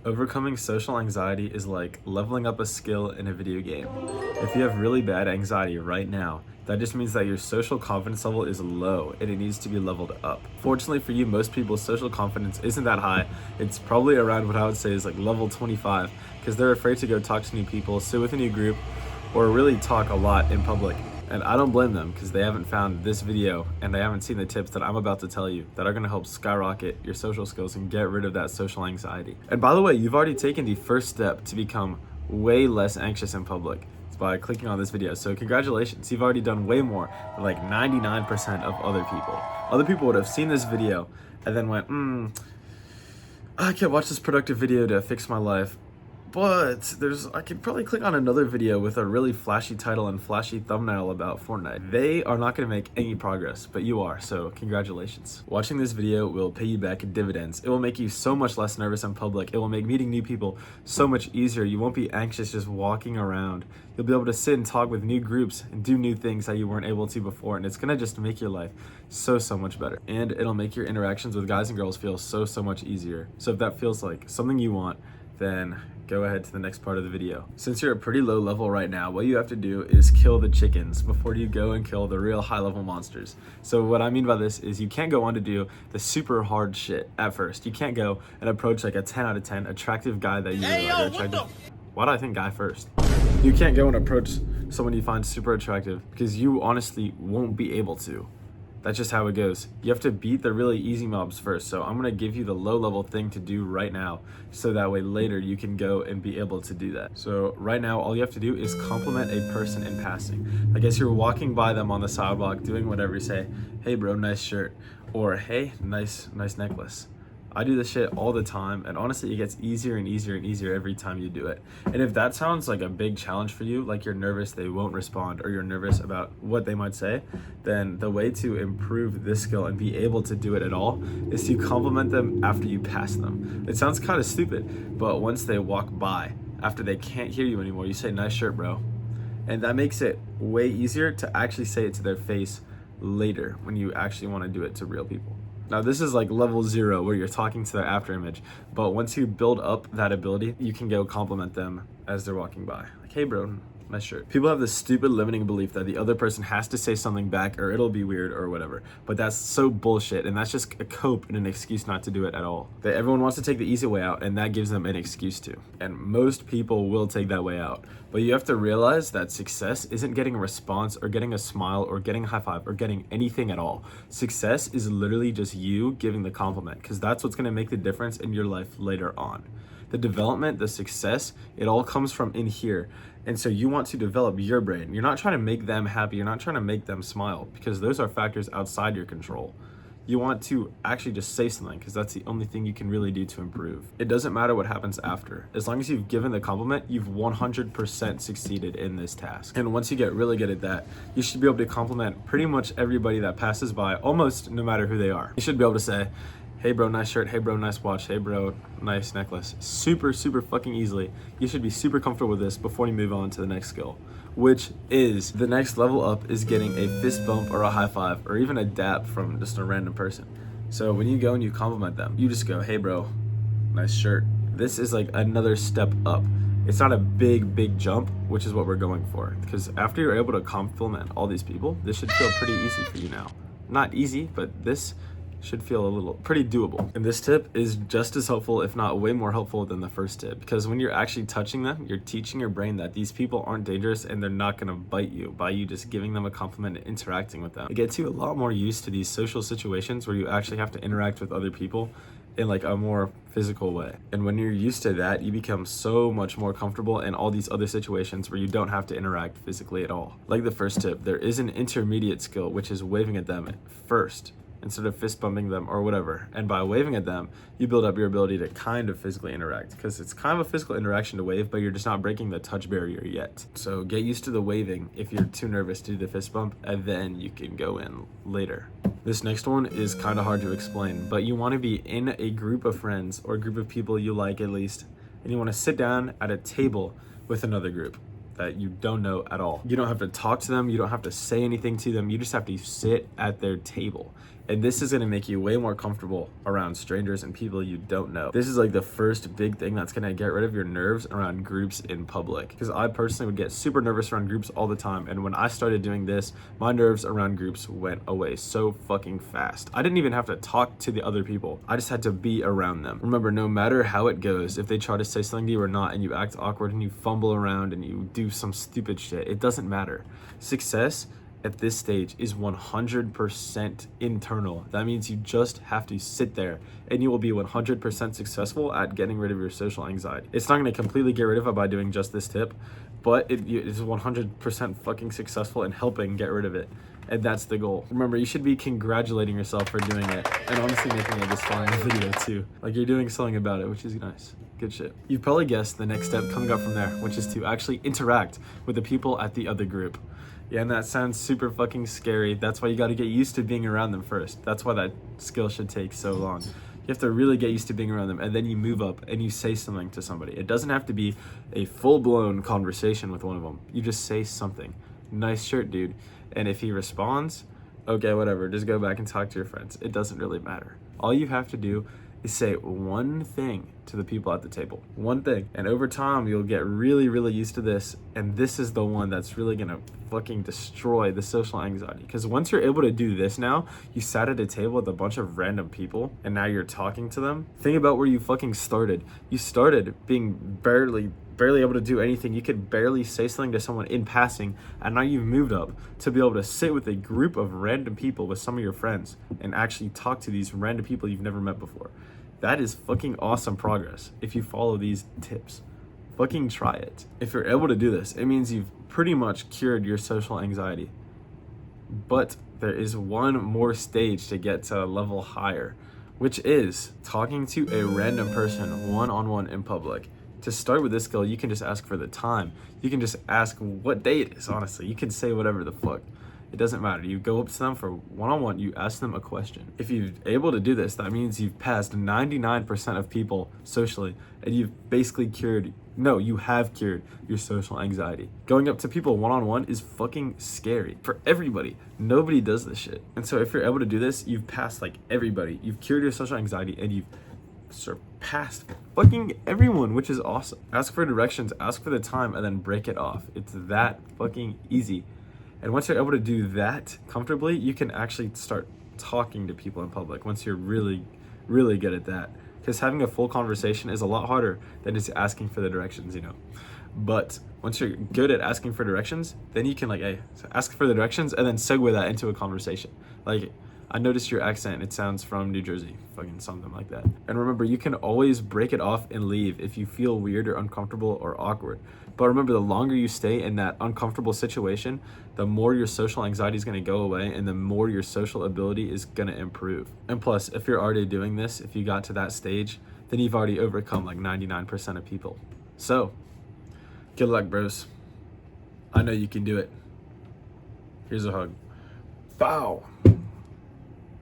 Overcoming social anxiety is like leveling up a skill in a video game. If you have really bad anxiety right now, that just means that your social confidence level is low and it needs to be leveled up. Fortunately for you, most people's social confidence isn't that high. It's probably around what I would say is like level 25 because they're afraid to go talk to new people, sit with a new group, or really talk a lot in public. And I don't blame them because they haven't found this video and they haven't seen the tips that I'm about to tell you that are going to help skyrocket your social skills and get rid of that social anxiety. And by the way, you've already taken the first step to become way less anxious in public. It's by clicking on this video. So congratulations, you've already done way more than like 99% of other people. Other people would have seen this video and then went, I can't watch this productive video to fix my life. But I could probably click on another video with a really flashy title and flashy thumbnail about Fortnite. They are not going to make any progress, but you are, so congratulations. Watching this video will pay you back in dividends. It will make you so much less nervous in public. It will make meeting new people so much easier. You won't be anxious just walking around. You'll be able to sit and talk with new groups and do new things that you weren't able to before, and it's going to just make your life so much better. And it'll make your interactions with guys and girls feel so much easier. So if that feels like something you want, then go ahead to the next part of the video. Since you're at pretty low level right now, what you have to do is kill the chickens before you go and kill the real high level monsters. So what I mean by this is you can't go on to do the super hard shit at first. You can't go and approach like a 10 out of 10 attractive guy that you are attracted. Why do I think guy first? You can't go and approach someone you find super attractive because you honestly won't be able to. That's just how it goes. You have to beat the really easy mobs first. So I'm gonna give you the low level thing to do right now so that way later you can go and be able to do that. So right now, all you have to do is compliment a person in passing. I guess you're walking by them on the sidewalk doing whatever, you say, hey bro, nice shirt, or hey, nice necklace. I do this shit all the time, and honestly, it gets easier and easier every time you do it. And if that sounds like a big challenge for you, like you're nervous they won't respond, or you're nervous about what they might say, then the way to improve this skill and be able to do it at all is to compliment them after you pass them. It sounds kind of stupid, but once they walk by, after they can't hear you anymore, you say, nice shirt, bro. And that makes it way easier to actually say it to their face later when you actually want to do it to real people. Now this is like level 0 where you're talking to their after image, but once you build up that ability, you can go compliment them as they're walking by. Like, hey bro, nice shirt. People have this stupid limiting belief that the other person has to say something back or it'll be weird or whatever, but that's so bullshit, and that's just a cope and an excuse not to do it at all. That everyone wants to take the easy way out, and that gives them an excuse to. And most people will take that way out. But you have to realize that success isn't getting a response or getting a smile or getting a high five or getting anything at all. Success is literally just you giving the compliment, because that's what's going to make the difference in your life later on. The development, the success, it all comes from in here. And so you want to develop your brain. You're not trying to make them happy. You're not trying to make them smile, because those are factors outside your control. You want to actually just say something, because that's the only thing you can really do to improve. It doesn't matter what happens after. As long as you've given the compliment, you've 100% succeeded in this task. And once you get really good at that, you should be able to compliment pretty much everybody that passes by, almost no matter who they are. You should be able to say, hey bro, nice shirt, hey bro, nice watch, hey bro, nice necklace. Super fucking easily. You should be super comfortable with this before you move on to the next skill, which is the next level up is getting a fist bump or a high five or even a dap from just a random person. So when you go and you compliment them, you just go, hey bro, nice shirt. This is like another step up. It's not a big jump, which is what we're going for, because after you're able to compliment all these people, this should feel pretty easy for you now. Not easy, but this should feel a little pretty doable. And this tip is just as helpful, if not way more helpful than the first tip, because when you're actually touching them, you're teaching your brain that these people aren't dangerous and they're not gonna bite you by you just giving them a compliment and interacting with them. It gets you a lot more used to these social situations where you actually have to interact with other people in like a more physical way. And when you're used to that, you become so much more comfortable in all these other situations where you don't have to interact physically at all. Like the first tip, there is an intermediate skill, which is waving at them first instead of fist bumping them or whatever. And by waving at them, you build up your ability to kind of physically interact, because it's kind of a physical interaction to wave, but you're just not breaking the touch barrier yet. So get used to the waving if you're too nervous to do the fist bump, and then you can go in later. This next one is kind of hard to explain, but you want to be in a group of friends or a group of people you like at least, and you want to sit down at a table with another group that you don't know at all. You don't have to talk to them, you don't have to say anything to them, you just have to sit at their table. And this is gonna make you way more comfortable around strangers and people you don't know. This is like the first big thing that's gonna get rid of your nerves around groups in public. Because I personally would get super nervous around groups all the time. And when I started doing this, my nerves around groups went away so fucking fast. I didn't even have to talk to the other people. I just had to be around them. Remember, no matter how it goes, if they try to say something to you or not, and you act awkward and you fumble around and you do some stupid shit, it doesn't matter. Success at this stage is 100% internal. That means you just have to sit there and you will be 100% successful at getting rid of your social anxiety. It's not going to completely get rid of it by doing just this tip, but it is 100% fucking successful in helping get rid of it. And that's the goal. Remember, you should be congratulating yourself for doing it and honestly making it this far in the video too. Like you're doing something about it, which is nice. Good shit. You've probably guessed the next step coming up from there, which is to actually interact with the people at the other group. Yeah, and that sounds super fucking scary. That's why you got to get used to being around them first. That's why that skill should take so long. You have to really get used to being around them, and then you move up and you say something to somebody. It doesn't have to be a full-blown conversation with one of them. You just say something. Nice shirt, dude. And if he responds, okay, whatever. Just go back and talk to your friends. It doesn't really matter. All you have to do is say one thing to the people at the table. One thing. And over time, you'll get really, really used to this. And this is the one that's really gonna fucking destroy the social anxiety. Because once you're able to do this now, you sat at a table with a bunch of random people and now you're talking to them. Think about where you fucking started. You started being barely able to do anything. You could barely say something to someone in passing, and now you've moved up to be able to sit with a group of random people with some of your friends and actually talk to these random people you've never met before. That is fucking awesome progress if you follow these tips. Fucking try it. If you're able to do this, it means you've pretty much cured your social anxiety. But there is one more stage to get to a level higher, which is talking to a random person one-on-one in public. To start with this skill, you can just ask for the time. You can just ask what day it is, honestly. You can say whatever the fuck. It doesn't matter. You go up to them for one-on-one, you ask them a question. If you're able to do this, that means you've passed 99% of people socially, and you've basically you have cured your social anxiety. Going up to people one-on-one is fucking scary for everybody. Nobody does this shit. And so if you're able to do this, you've passed like everybody. You've cured your social anxiety and you've surpassed fucking everyone, which is awesome. Ask for directions, ask for the time, and then break it off. It's that fucking easy. And once you're able to do that comfortably, you can actually start talking to people in public once you're really, really good at that. Because having a full conversation is a lot harder than just asking for the directions, But once you're good at asking for directions, then you can ask for the directions and then segue that into a conversation. Like, I noticed your accent. It sounds from New Jersey, fucking something like that. And remember, you can always break it off and leave if you feel weird or uncomfortable or awkward. But remember, the longer you stay in that uncomfortable situation, the more your social anxiety is going to go away and the more your social ability is going to improve. And plus, if you're already doing this, if you got to that stage, then you've already overcome like 99% of people. So, good luck, bros. I know you can do it. Here's a hug. Bow.